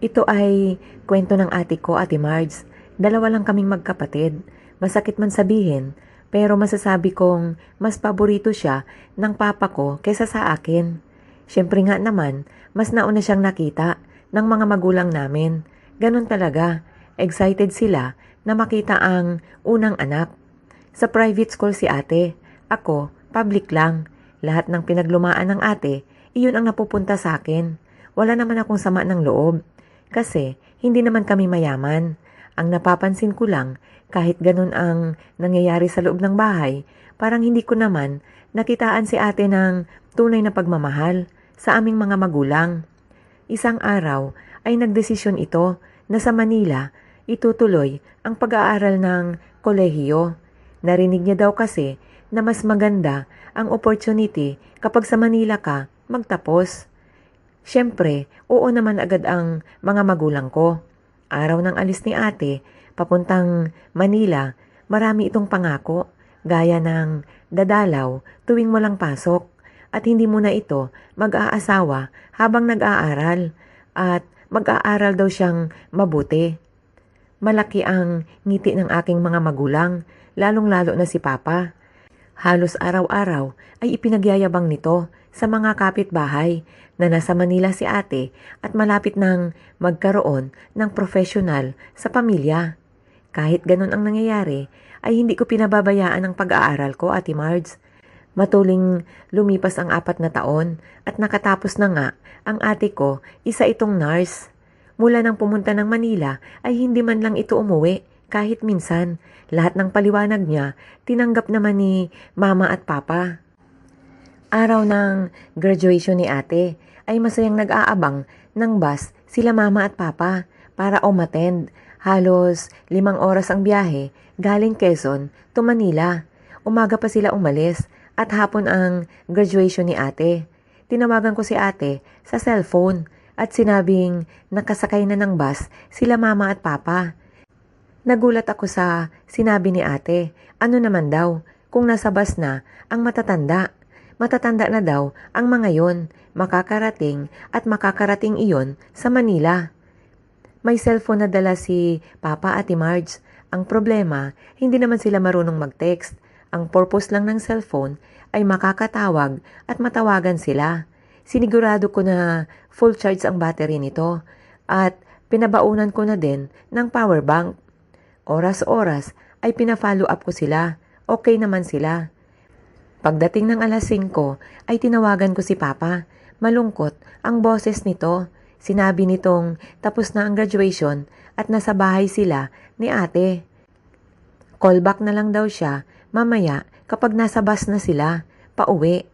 Ito ay kwento ng ate ko, Ate Marge. Dalawa lang kaming magkapatid. Masakit man sabihin, pero masasabi kong mas paborito siya ng papa ko kaysa sa akin. Siyempre nga naman, mas nauna siyang nakita ng mga magulang namin. Ganon talaga. Excited sila na makita ang unang anak. Sa private school si ate. Ako, public lang. Lahat ng pinaglumaan ng ate, iyon ang napupunta sa akin. Wala naman akong sama ng loob. Kasi hindi naman kami mayaman. Ang napapansin ko lang, kahit ganun ang nangyayari sa loob ng bahay, parang hindi ko naman nakitaan si ate ng tunay na pagmamahal sa aming mga magulang. Isang araw ay nagdesisyon ito na sa Manila itutuloy ang pag-aaral ng kolehiyo. Narinig niya daw kasi na mas maganda ang opportunity kapag sa Manila ka magtapos. Siyempre, oo naman agad ang mga magulang ko. Araw ng alis ni ate, papuntang Manila, marami itong pangako, gaya ng dadalaw tuwing walang pasok at hindi muna ito mag-aasawa habang nag-aaral at mag-aaral daw siyang mabuti. Malaki ang ngiti ng aking mga magulang, lalong-lalo na si Papa. Halos araw-araw ay ipinagyayabang nito sa mga kapitbahay na nasa Manila si ate at malapit nang magkaroon ng profesional sa pamilya. Kahit ganun ang nangyayari, ay hindi ko pinababayaan ang pag-aaral ko, Ate Marge. Matuling lumipas ang 4 na taon at nakatapos na nga ang ate ko, isa itong nurse. Mula nang pumunta ng Manila ay hindi man lang ito umuwi kahit minsan. Lahat ng paliwanag niya, tinanggap naman ni mama at papa. Araw ng graduation ni ate ay masayang nag-aabang ng bus sila mama at papa para umattend. Halos 5 oras ang biyahe galing Quezon to Manila. Umaga pa sila umalis at hapon ang graduation ni ate. Tinawagan ko si ate sa cellphone at sinabing nakasakay na ng bus sila mama at papa. Nagulat ako sa sinabi ni ate. Ano naman daw kung nasa bus na ang matatanda? Matatanda na daw ang mga yon, makakarating at makakarating iyon sa Manila. May cellphone na dala si Papa at Marge. Ang problema, hindi naman sila marunong mag-text. Ang purpose lang ng cellphone ay makakatawag at matawagan sila. Sinigurado ko na full charge ang battery nito at pinabaunan ko na din ng power bank. Oras-oras ay pina-follow up ko sila. Okay naman sila. Pagdating ng alas 5 ay tinawagan ko si Papa. Malungkot ang boses nito. Sinabi nitong tapos na ang graduation at nasa bahay sila ni ate. Callback na lang daw siya mamaya kapag nasa bus na sila, pauwi.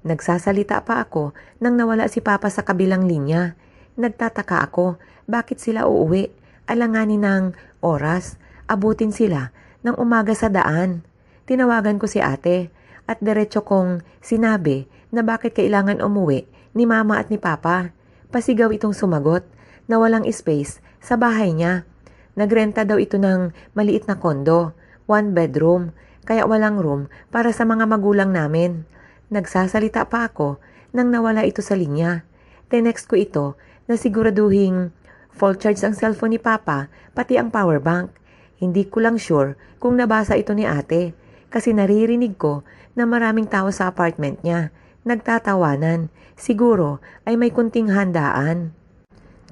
Nagsasalita pa ako nang nawala si Papa sa kabilang linya. Nagtataka ako, bakit sila uuwi? Alanganin ng oras, abutin sila ng umaga sa daan. Tinawagan ko si ate at diretso kong sinabi na bakit kailangan umuwi ni mama at ni papa. Pasigaw itong sumagot na walang space sa bahay niya. Nagrenta daw ito ng maliit na kondo, 1 bedroom, kaya walang room para sa mga magulang namin. Nagsasalita pa ako nang nawala ito sa linya. Tenext ko ito na siguraduhing full charge ang cellphone ni papa pati ang power bank. Hindi ko lang sure kung nabasa ito ni ate kasi naririnig ko na maraming tao sa apartment niya. Nagtatawanan. Siguro ay may kunting handaan.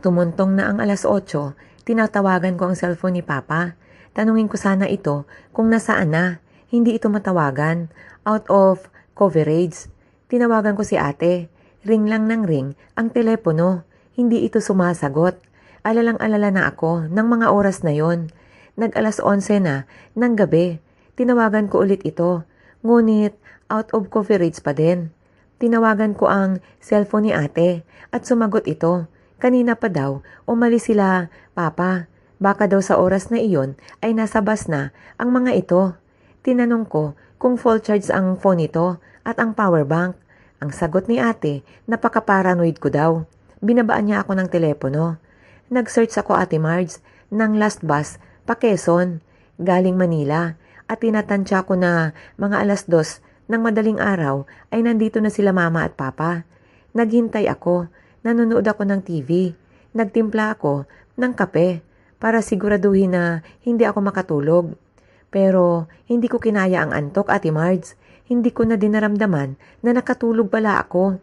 Tumuntong na ang alas 8, tinatawagan ko ang cellphone ni Papa. Tanungin ko sana ito kung nasaan na. Hindi ito matawagan. Out of coverage. Tinawagan ko si ate. Ring lang ng ring ang telepono. Hindi ito sumasagot. Alalang-alala na ako ng mga oras na yon. Nag-alas 11 na ng gabi. Tinawagan ko ulit ito. Ngunit out of coverage pa din. Tinawagan ko ang cellphone ni ate at sumagot ito. Kanina pa daw umalis sila, Papa. Baka daw sa oras na iyon ay nasa bus na ang mga ito. Tinanong ko kung full charge ang phone nito at ang power bank. Ang sagot ni ate, napaka-paranoid ko daw. Binabaan niya ako ng telepono. Nag-search ako, Ate Marge, ng last bus pa Quezon, galing Manila, at tinatansya ko na mga alas 2 ng madaling araw ay nandito na sila mama at papa. Naghintay ako, nanonood ako ng TV. Nagtimpla ako ng kape para siguraduhin na hindi ako makatulog. Pero hindi ko kinaya ang antok, Ate Marge. Hindi ko na dinaramdaman na nakatulog pala ako.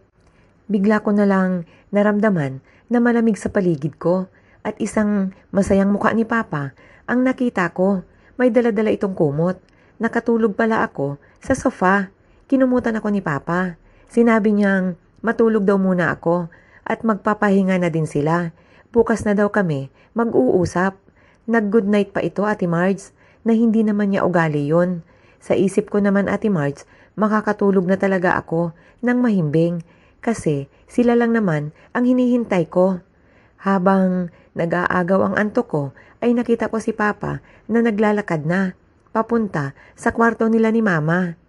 Bigla ko na lang naramdaman na malamig sa paligid ko at isang masayang mukha ni Papa ang nakita ko. May dala-dala itong kumot. Nakatulog pala ako sa sofa. Kinumutan ako ni Papa. Sinabi niyang matulog daw muna ako at magpapahinga na din sila. Bukas na daw kami mag-uusap. Nag-good night pa ito, Ate Marge, na hindi naman niya ugali yun. Sa isip ko naman, Ate Marge, makakatulog na talaga ako ng mahimbing kasi sila lang naman ang hinihintay ko. Habang nag-aagaw ang antok ko, ay nakita ko si Papa na naglalakad na, papunta sa kwarto nila ni Mama.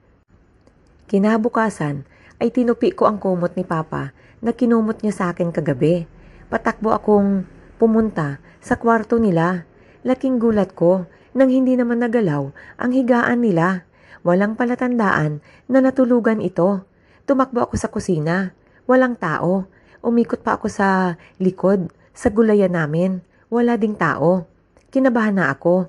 Kinabukasan ay tinupi ko ang kumot ni Papa na kinumot niya sa akin kagabi. Patakbo akong pumunta sa kwarto nila. Laking gulat ko nang hindi naman nagalaw ang higaan nila. Walang palatandaan na natulugan ito. Tumakbo ako sa kusina. Walang tao. Umikot pa ako sa likod, sa gulayan namin. Wala ding tao. Kinabahan na ako.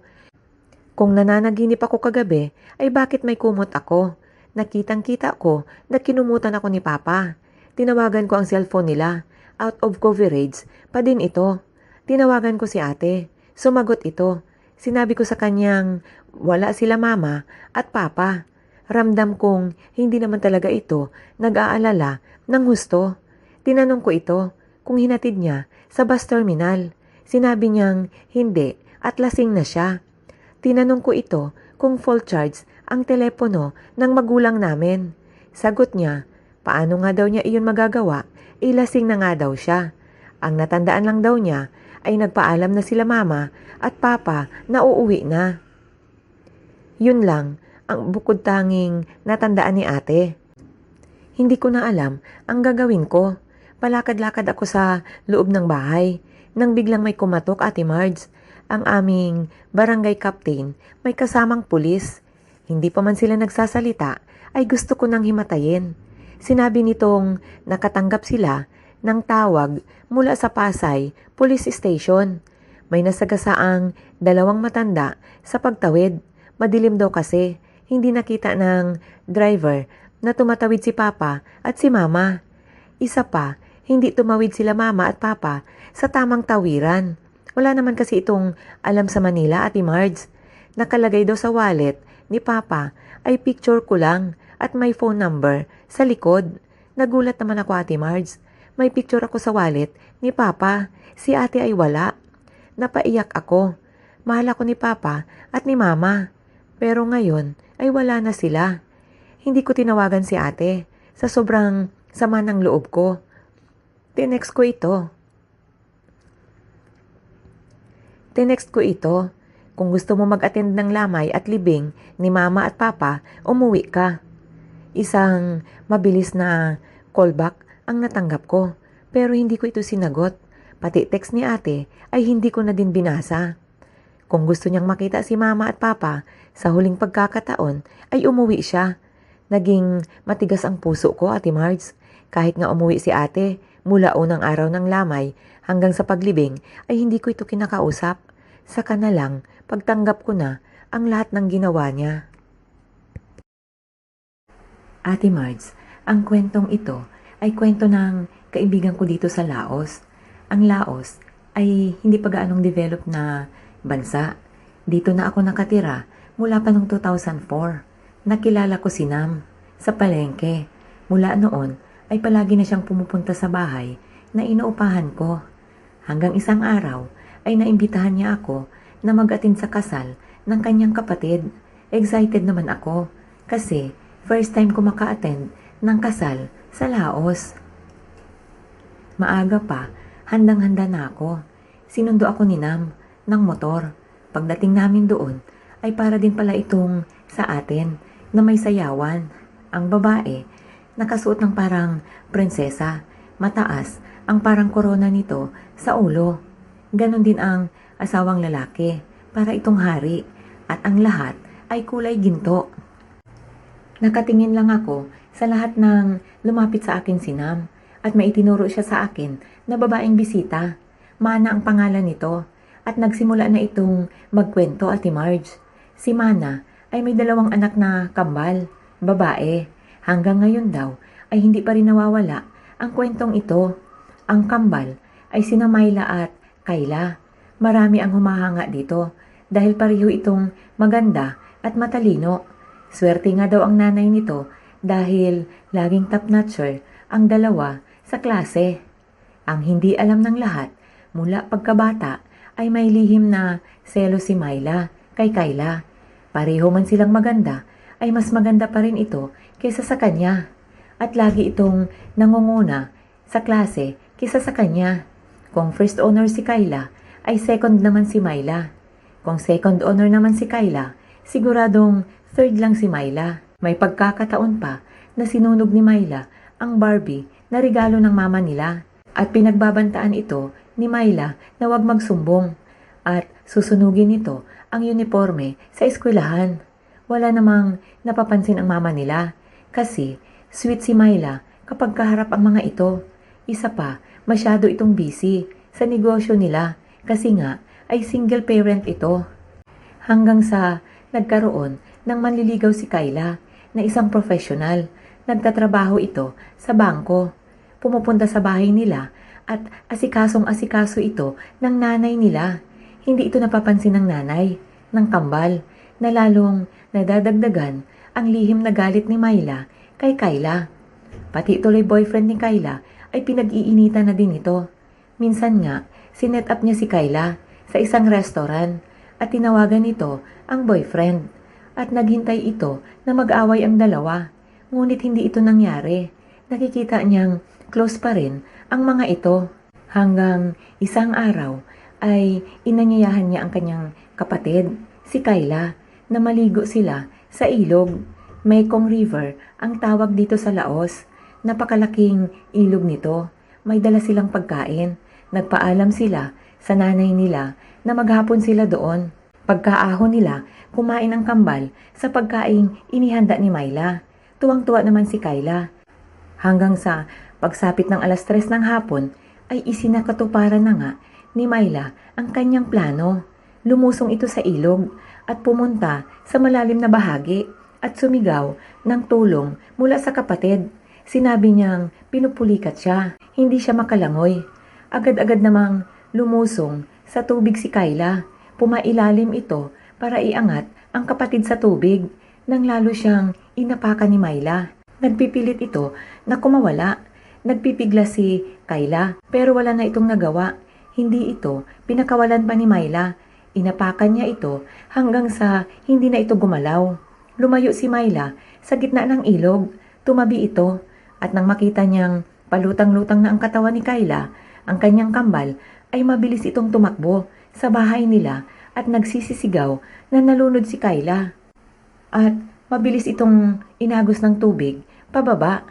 Kung nananaginip ako kagabi, ay bakit may kumot ako? Nakitang-kita ko na kinumutan ako ni Papa. Tinawagan ko ang cellphone nila. Out of coverage pa din ito. Tinawagan ko si ate. Sumagot ito. Sinabi ko sa kanyang wala sila Mama at Papa. Ramdam kong hindi naman talaga ito nag-aalala ng husto. Tinanong ko ito kung hinatid niya sa bus terminal. Sinabi niyang hindi at lasing na siya. Tinanong ko ito kung full charge ang telepono ng magulang namin. Sagot niya, paano nga daw niya iyon magagawa? Lasing na nga daw siya. Ang natandaan lang daw niya ay nagpaalam na sila Mama at Papa na uuwi na. Yun lang ang bukod tanging natandaan ni ate. Hindi ko na alam ang gagawin ko. Palakad-lakad ako sa loob ng bahay nang biglang may kumatok, Ate Marge. Ang aming barangay captain may kasamang pulis. Hindi pa man sila nagsasalita ay gusto ko nang himatayin. Sinabi nitong nakatanggap sila ng tawag mula sa Pasay Police Station. May nasagasaang 2 matanda sa pagtawid. Madilim daw kasi, hindi nakita ng driver na tumatawid si Papa at si Mama. Isa pa, hindi tumawid sila Mama at Papa sa tamang tawiran. Wala naman kasi itong alam sa Manila, Ate Marge. Nakalagay daw sa wallet ni Papa ay picture ko lang at may phone number sa likod. Nagulat naman ako, Ate Marge. May picture ako sa wallet ni Papa. Si ate ay wala. Napaiyak ako. Mahal ako ni Papa at ni Mama. Pero ngayon ay wala na sila. Hindi ko tinawagan si ate sa sobrang sama ng loob ko. Tinext ko ito. Kung gusto mo mag-attend ng lamay at libing ni Mama at Papa, umuwi ka. Isang mabilis na callback ang natanggap ko. Pero hindi ko ito sinagot. Pati text ni ate ay hindi ko na din binasa. Kung gusto niyang makita si Mama at Papa sa huling pagkakataon ay umuwi siya. Naging matigas ang puso ko, Ate Marge. Kahit nga umuwi si ate mula unang araw ng lamay hanggang sa paglibing ay hindi ko ito kinakausap. Saka na lang pagtanggap ko na ang lahat ng ginawa niya. Ate Marge, ang kwentong ito ay kwento ng kaibigan ko dito sa Laos. Ang Laos ay hindi pa gaanong develop na bansa. Dito na ako nakatira mula pa noong 2004. Nakilala ko si Nam sa palengke. Mula noon ay palagi na siyang pumupunta sa bahay na inuupahan ko. Hanggang isang araw ay naimbitahan niya ako na mag-attend sa kasal ng kanyang kapatid. Excited naman ako kasi first time ko maka-attend ng kasal sa Laos. Maaga pa, handang-handa na ako. Sinundo ako ni Nam ng motor. Pagdating namin doon, ay para din pala itong sa atin na may sayawan. Ang babae, nakasuot ng parang prinsesa. Mataas ang parang korona nito sa ulo. Ganon din ang asawang lalaki, para itong hari. At ang lahat ay kulay ginto. Nakatingin lang ako sa lahat ng lumapit sa akin si Nam. At may itinuro siya sa akin na babaeng bisita. Mana ang pangalan nito at nagsimula na itong magkwento, Ate Marge. Si Mana ay may 2 anak na kambal, babae. Hanggang ngayon daw ay hindi pa rin nawawala ang kwentong ito. Ang kambal ay sina Myla at Kayla. Marami ang humahanga dito dahil pareho itong maganda at matalino. Swerte nga daw ang nanay nito dahil laging top-notcher ang dalawa sa klase. Ang hindi alam ng lahat, mula pagkabata ay may lihim na selo si Myla kay Kayla. Pareho man silang maganda, ay mas maganda pa rin ito kaysa sa kanya. At lagi itong nangunguna sa klase kaysa sa kanya. Kung first honor si Kayla, ay second naman si Myla. Kung second honor naman si Kayla, siguradong third lang si Myla. May pagkakataon pa na sinunog ni Myla ang Barbie na regalo ng mama nila. At pinagbabantaan ito ni Myla na huwag magsumbong. At susunugin nito ang uniforme sa eskwelahan. Wala namang napapansin ang mama nila kasi sweet si Myla kapag kaharap ang mga ito. Isa pa, masyado itong busy sa negosyo nila kasi nga ay single parent ito. Hanggang sa nagkaroon ng manliligaw si Kayla na isang professional. Nagtatrabaho ito sa bangko. Pumupunta sa bahay nila at asikasong-asikaso ito ng nanay nila. Hindi ito napapansin ng nanay, ng kambal, na lalong nadadagdagan ang lihim na galit ni Myla kay Kayla. Pati tuloy boyfriend ni Kayla ay pinag-iinitan na din ito. Minsan nga, sinet up niya si Kayla sa isang restaurant at tinawagan ito ang boyfriend. At naghintay ito na mag-away ang dalawa. Ngunit hindi ito nangyari. Nakikita niyang close pa rin ang mga ito. Hanggang isang araw ay inanyayahan niya ang kanyang kapatid, si Kayla, na maligo sila sa ilog. Mekong River ang tawag dito sa Laos. Napakalaking ilog nito. May dala silang pagkain. Nagpaalam sila sa nanay nila na maghapon sila doon. Pagkaahon nila, kumain ang kambal sa pagkaing inihanda ni Myla. Tuwang-tuwa naman si Kayla. Hanggang sa pagsapit ng 3:00 ng hapon, ay isinakatuparan na nga ni Myla ang kanyang plano. Lumusong ito sa ilog at pumunta sa malalim na bahagi at sumigaw ng tulong mula sa kapatid. Sinabi niyang pinupulikat siya, hindi siya makalangoy. Agad-agad namang lumusong sa tubig si Kayla. Pumailalim ito para iangat ang kapatid sa tubig nang lalo siyang inapakan ni Myla. Nagpipilit ito na kumawala. Nagpipigla si Kayla pero wala na itong nagawa. Hindi ito pinakawalan pa ni Myla. Inapakan niya ito hanggang sa hindi na ito gumalaw. Lumayo si Myla sa gitna ng ilog. Tumabi ito at nang makita niyang palutang-lutang na ang katawan ni Kayla, ang kanyang kambal ay mabilis itong tumakbo sa bahay nila at nagsisisigaw na nalunod si Kayla. At mabilis itong inagos ng tubig pababa.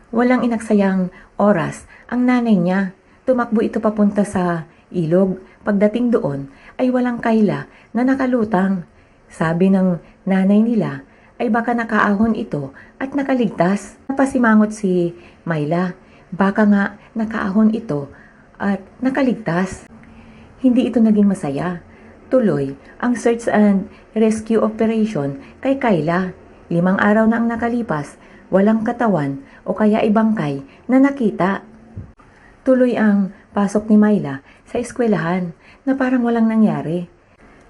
Walang inaksayang oras ang nanay niya. Tumakbo ito papunta sa ilog. Pagdating doon ay walang Kayla na nakalutang. Sabi ng nanay nila ay baka nakaahon ito at nakaligtas. Napasimangot si Myla. Baka nga nakaahon ito at nakaligtas. Hindi ito naging masaya. Tuloy ang search and rescue operation kay Kayla. 5 araw na ang nakalipas, walang katawan o kaya ibangkay na nakita. Tuloy ang pasok ni Myla sa eskwelahan na parang walang nangyari.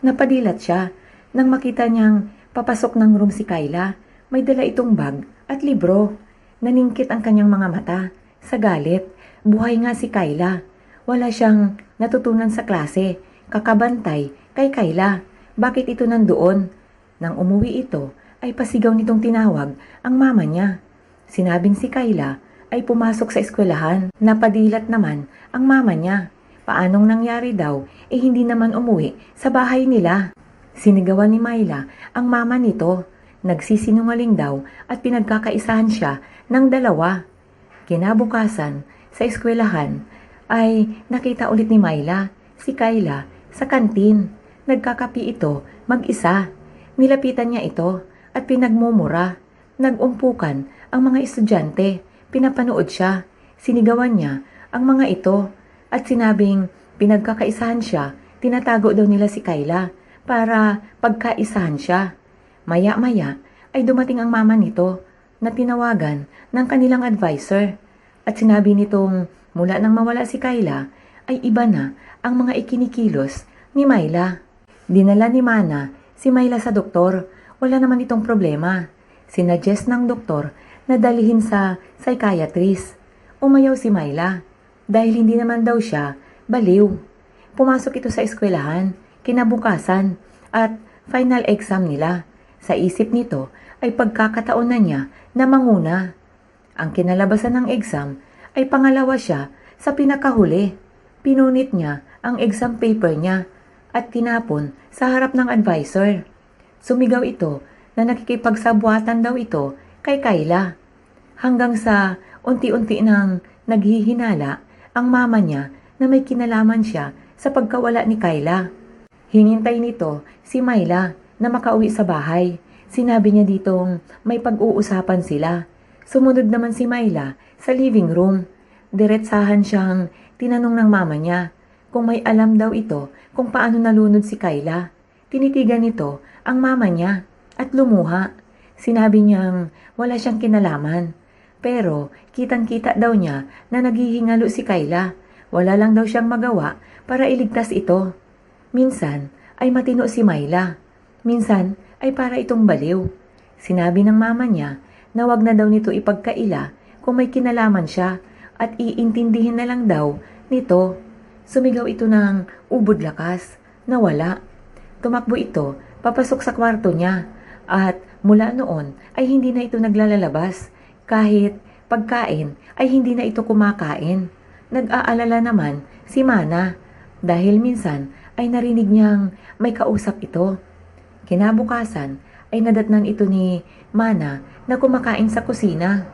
Napadilat siya nang makita niyang papasok ng room si Kayla. May dala itong bag at libro. Naningkit ang kanyang mga mata sa galit. Buhay nga si Kayla. Wala siyang natutunan sa klase. Kakabantay kay Kayla. Bakit ito nandoon? Nang umuwi ito, ay pasigaw nitong tinawag ang mama niya. Sinabing si Kayla ay pumasok sa eskwelahan. Napadilat naman ang mama niya. Paanong nangyari daw, hindi naman umuwi sa bahay nila. Sinigawan ni Myla ang mama nito. Nagsisinungaling daw at pinagkakaisahan siya ng 2. Kinabukasan, sa eskwelahan, ay nakita ulit ni Myla si Kayla sa kantin. Nagkakapi ito mag-isa. Nilapitan niya ito at pinagmumura. Nagumpukan ang mga estudyante. Pinapanood siya. Sinigawan niya ang mga ito. at sinabing pinagkakaisahan siya, tinatago daw nila si Kayla para pagkaisahan siya. Maya-maya ay dumating ang mama nito na tinawagan ng kanilang advisor at sinabi nitong mula nang mawala si Kayla ay iba na ang mga ikinikilos ni Myla. Dinala ni Mana si Myla sa doktor. Wala naman itong problema. Sinuggest ng doktor na dalhin sa psychiatrist. Umayaw si Myla dahil hindi naman daw siya baliw. Pumasok ito sa eskwelahan, kinabukasan at final exam nila. Sa isip nito ay pagkakataon na niya na manguna. Ang kinalabasan ng exam ay pangalawa siya sa pinakahuli. Pinunit niya ang exam paper niya at tinapon sa harap ng advisor. Sumigaw ito na nakikipagsabuatan daw ito kay Kayla. Hanggang sa unti-unti nang naghihinala ang mama niya na may kinalaman siya sa pagkawala ni Kayla. Hinintay nito si Myla na makauwi sa bahay. Sinabi niya ditong may pag-uusapan sila. Sumunod naman si Myla sa living room. Diretsahan siyang tinanong ng mama niya kung may alam daw ito kung paano nalunod si Kayla. Tinitigan nito ang mama niya at lumuha. Sinabi niyang wala siyang kinalaman. Pero kitang-kita daw niya na naghihingalo si Kayla. Wala lang daw siyang magawa para iligtas ito. Minsan ay matino si Myla. Minsan ay para itong baliw. Sinabi ng mama niya na wag na daw nito ipagkaila kung may kinalaman siya at iintindihin na lang daw nito. Sumigaw ito ng ubod lakas na wala. Tumakbo ito papasok sa kwarto niya at mula noon ay hindi na ito naglalalabas. Kahit pagkain ay hindi na ito kumakain. Nag-aalala naman si Mana dahil minsan ay narinig niyang may kausap ito. Kinabukasan ay nadatnan ito ni Mana na kumakain sa kusina.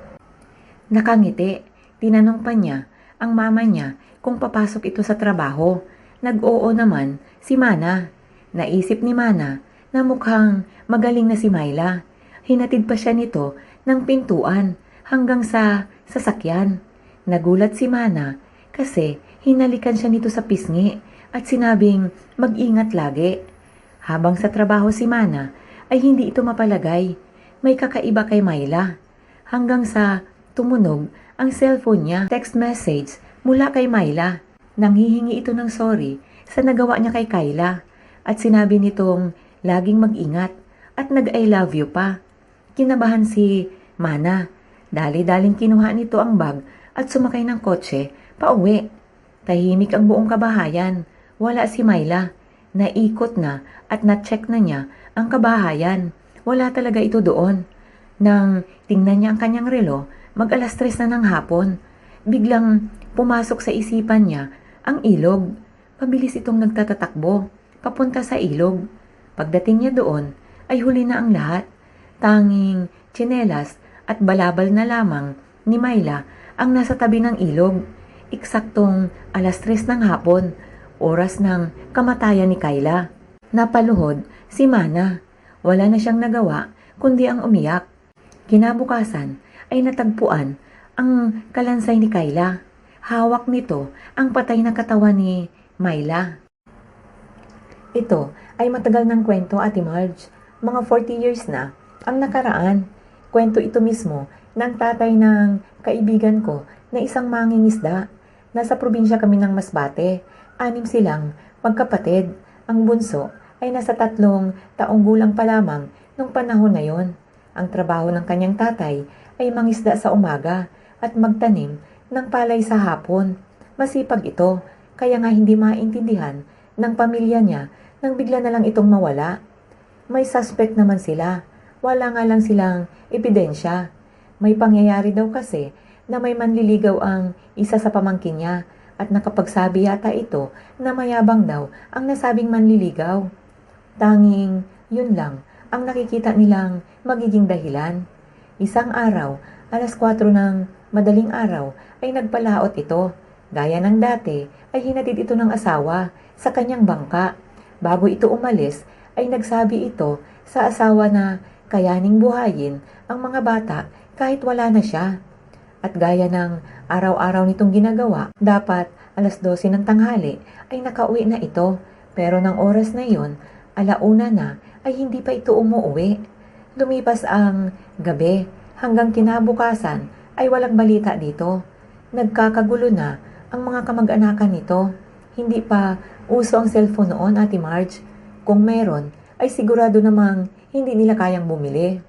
Nakangiti, tinanong pa niya ang mama niya kung papasok ito sa trabaho. Nag-oo naman si Mana. Naisip ni Mana na mukhang magaling na si Myla. Hinatid pa siya nito ng pintuan hanggang sa sasakyan. Nagulat si Mana kasi hinalikan siya nito sa pisngi at sinabing mag-ingat lagi. Habang sa trabaho si Mana ay hindi ito mapalagay. May kakaiba kay Myla. Hanggang sa tumunog ang cellphone niya. Text message mula kay Myla. Nanghihingi ito ng sorry sa nagawa niya kay Kayla. At sinabi nitong laging mag-ingat at nag-I love you pa. Kinabahan si Mana. Dali-daling kinuha nito ang bag at sumakay ng kotse pauwi. Tahimik ang buong kabahayan. Wala si Myla. Naikot na at na-check na niya ang kabahayan. Wala talaga ito doon. Nang tingnan niya ang kanyang relo, mag-alas 3 na ng hapon. Biglang pumasok sa isipan niya ang ilog. Pabilis itong nagtatatakbo, papunta sa ilog. Pagdating niya doon, ay huli na ang lahat. Tanging tsinelas at balabal na lamang ni Myla ang nasa tabi ng ilog. Eksaktong alas 3 ng hapon, oras ng kamatayan ni Kayla. Napaluhod si Mana. Wala na siyang nagawa kundi ang umiyak. Kinabukasan ay natagpuan ang kalansay ni Kayla. Hawak nito ang patay na katawan ni Myla. Ito ay matagal ng kwento, Ate Marge. Mga 40 years na ang nakaraan. Kwento ito mismo ng tatay ng kaibigan ko na isang mangingisda. Nasa probinsya kami ng Masbate. 6 silang magkapatid. Ang bunso ay nasa 3 taong gulang pa lamang nung panahon na yon. Ang trabaho ng kanyang tatay ay mangisda sa umaga at magtanim ng palay sa hapon. Masipag ito, kaya nga hindi maintindihan ng pamilya niya nang bigla na lang itong mawala. May suspect naman sila. Wala nga lang silang ebidensya. May pangyayari daw kasi na may manliligaw ang isa sa pamangkin niya at nakapagsabi yata ito na mayabang daw ang nasabing manliligaw. Tanging yun lang ang nakikita nilang magiging dahilan. Isang araw, alas 4 ng madaling araw ay nagpalaot ito. Gaya ng dati ay hinatid ito ng asawa sa kanyang bangka. Bago ito umalis ay nagsabi ito sa asawa na kayaning buhayin ang mga bata kahit wala na siya. At gaya ng araw-araw nitong ginagawa, dapat alas 12 ng tanghali ay nakauwi na ito. Pero ng oras na iyon, 1:00 na ay hindi pa ito umuwi. Lumipas ang gabi hanggang kinabukasan ay walang balita dito. Nagkakagulo na ang mga kamag-anakan nito. Hindi pa uso ang cellphone noon, Ate Marge. Kung meron, ay sigurado namang hindi nila kayang bumili.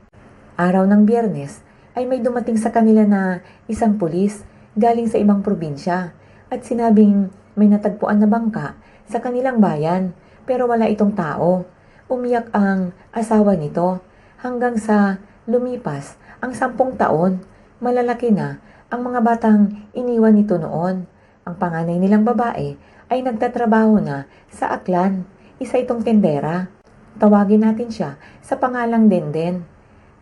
Araw ng Biyernes ay may dumating sa kanila na isang pulis galing sa ibang probinsya at sinabing may natagpuan na bangka sa kanilang bayan pero wala itong tao. Umiyak ang asawa nito hanggang sa lumipas ang 10 taon. Malalaki na ang mga batang iniwan nito noon. Ang panganay nilang babae ay nagtatrabaho na sa Aklan. Isa itong tendera. Tawagin natin siya sa pangalang Denden.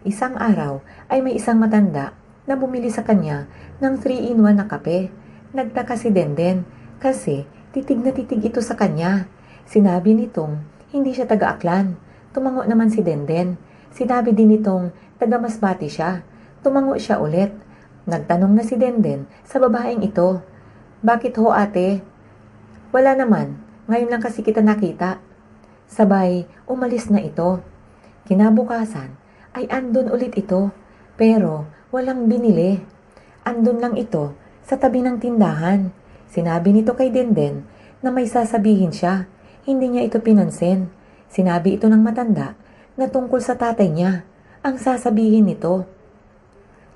Isang araw ay may isang matanda na bumili sa kanya ng 3-in-1 na kape. Nagtaka si Denden kasi titig na titig ito sa kanya. Sinabi nitong hindi siya taga-Aklan. Tumango naman si Denden. Sinabi din nitong taga-Masbate siya. Tumango siya ulit. Nagtanong na si Denden sa babaeng ito. Bakit ho ate? Wala naman. Ngayon lang kasi kita nakita. Sabay, umalis na ito. Kinabukasan, ay andun ulit ito. Pero, walang binili. Andun lang ito, sa tabi ng tindahan. Sinabi nito kay Denden na may sasabihin siya. Hindi niya ito pinansin. Sinabi ito ng matanda na tungkol sa tatay niya. Ang sasabihin nito.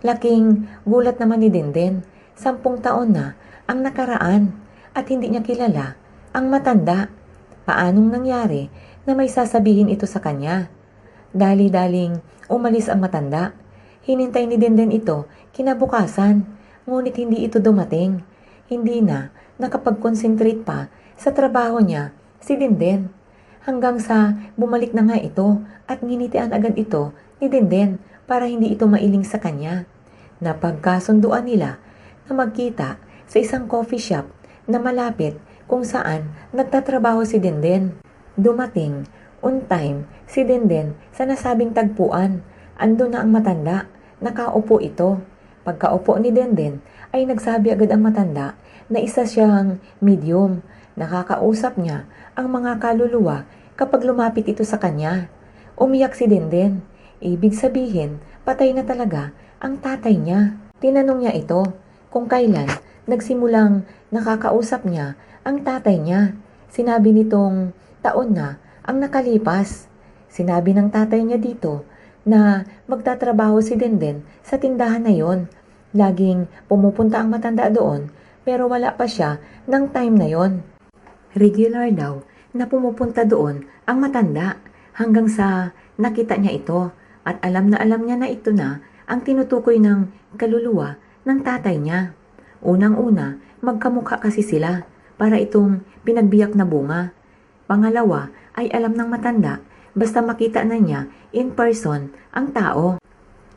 Laking gulat naman ni Denden. 10 taon na ang nakaraan at hindi niya kilala ang matanda. Paanong nangyari na may sasabihin ito sa kanya? Dali-daling umalis ang matanda. Hinintay ni Denden ito kinabukasan, ngunit hindi ito dumating. Hindi na nakapag-concentrate pa sa trabaho niya si Denden. Hanggang sa bumalik na nga ito at nginitian agad ito ni Denden para hindi ito mailing sa kanya. Napagkasunduan nila na magkita sa isang coffee shop na malapit kung saan nagtatrabaho si Denden. Dumating, on time, si Denden sa nasabing tagpuan. Ando na ang matanda, nakaupo ito. Pagkaupo ni Denden, ay nagsabi agad ang matanda na isa siyang medium. Nakakausap niya ang mga kaluluwa kapag lumapit ito sa kanya. Umiyak si Denden. Ibig sabihin, patay na talaga ang tatay niya. Tinanong niya ito kung kailan nagsimulang nakakausap niya ang tatay niya. Sinabi nitong taon na ang nakalipas. Sinabi ng tatay niya dito na magtatrabaho si Denden sa tindahan na yon. Laging pumupunta ang matanda doon pero wala pa siya ng time na yon. Regular daw na pumupunta doon ang matanda hanggang sa nakita niya ito at alam niya na ito na ang tinutukoy ng kaluluwa ng tatay niya. Unang-una, magkamukha kasi sila para itong pinagbiyak na bunga. Pangalawa ay alam ng matanda basta makita na niya in person ang tao.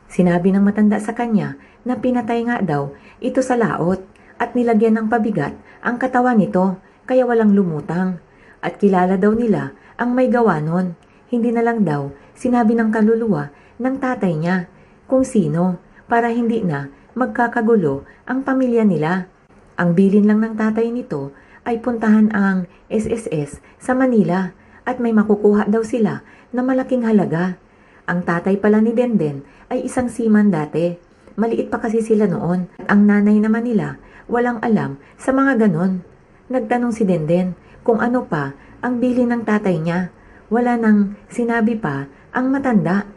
Sinabi ng matanda sa kanya na pinatay nga daw ito sa laot at nilagyan ng pabigat ang katawan nito kaya walang lumutang. At kilala daw nila ang may gawa nun. Hindi na lang daw sinabi ng kaluluwa ng tatay niya kung sino para hindi na magkakagulo ang pamilya nila. Ang bilin lang ng tatay nito ay puntahan ang SSS sa Manila at may makukuha daw sila na malaking halaga. Ang tatay pala ni Denden ay isang seaman dati. Maliit pa kasi sila noon. Ang nanay naman nila walang alam sa mga ganon. Nagtanong si Denden kung ano pa ang bilin ng tatay niya. Wala nang sinabi pa ang matanda.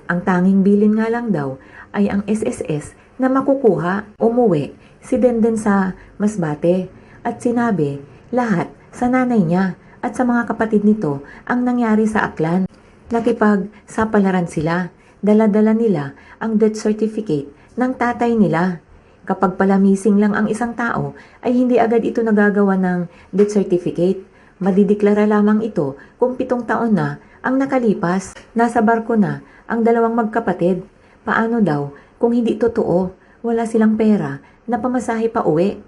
Ang tanging bilin nga lang daw ay ang SSS na makukuha. Umuwi si Denden sa Masbate at sinabi lahat sa nanay niya at sa mga kapatid nito ang nangyari sa Aklan. Nakipagsapalaran sila. Dala-dala nila ang death certificate ng tatay nila. Kapag pala missing lang ang isang tao ay hindi agad ito nagagawa ng death certificate. Madideklara lamang ito kung 7 taon na ang nakalipas. Nasa barko na ang dalawang magkapatid. Paano daw kung hindi totoo? Wala silang pera na pamasahe pa uwi.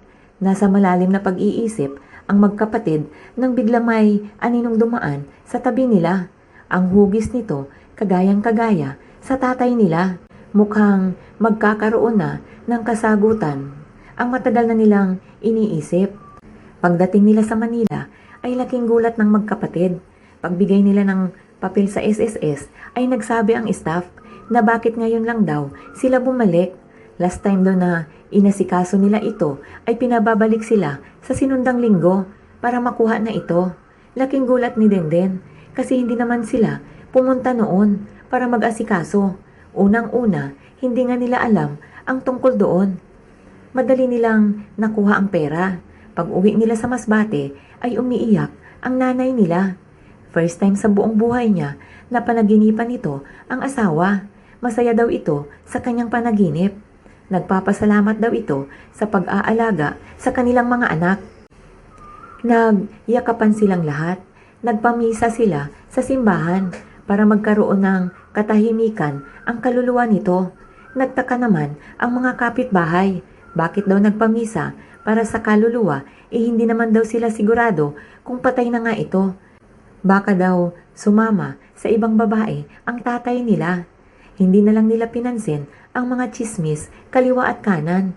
Nasa malalim na pag-iisip ang magkapatid nang biglang may aninong dumaan sa tabi nila. Ang hugis nito kagayang-kagaya sa tatay nila. Mukhang magkakaroon na ng kasagutan ang matagal na nilang iniisip. Pagdating nila sa Manila ay laking gulat ng magkapatid. Pagbigay nila ng papel sa SSS ay nagsabi ang staff na bakit ngayon lang daw sila bumalik. Last time daw na inasikaso nila ito ay pinababalik sila sa sinundang linggo para makuha na ito. Laking gulat ni Denden kasi hindi naman sila pumunta noon para mag-asikaso. Unang-una, hindi nga nila alam ang tungkol doon. Madali nilang nakuha ang pera. Pag uwi nila sa Masbate ay umiiyak ang nanay nila. First time sa buong buhay niya na panaginipan nito ang asawa. Masaya daw ito sa kanyang panaginip. Nagpapasalamat daw ito sa pag-aalaga sa kanilang mga anak. Nagyakapan silang lahat. Nagpamisa sila sa simbahan para magkaroon ng katahimikan ang kaluluwa nito. Nagtaka naman ang mga kapitbahay. Bakit daw nagpamisa para sa kaluluwa hindi naman daw sila sigurado kung patay na nga ito. Baka daw sumama sa ibang babae ang tatay nila. Hindi na lang nila pinansin ang mga tsismis kaliwa at kanan.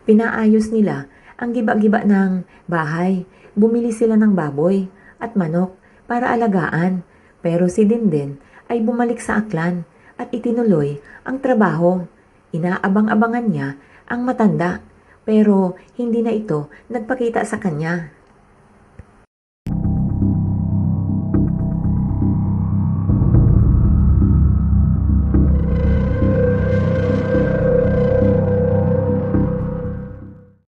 Pinaayos nila ang giba-giba ng bahay. Bumili sila ng baboy at manok para alagaan. Pero si Denden ay bumalik sa Aklan at itinuloy ang trabaho. Inaabang-abangan niya ang matanda pero hindi na ito nagpakita sa kanya.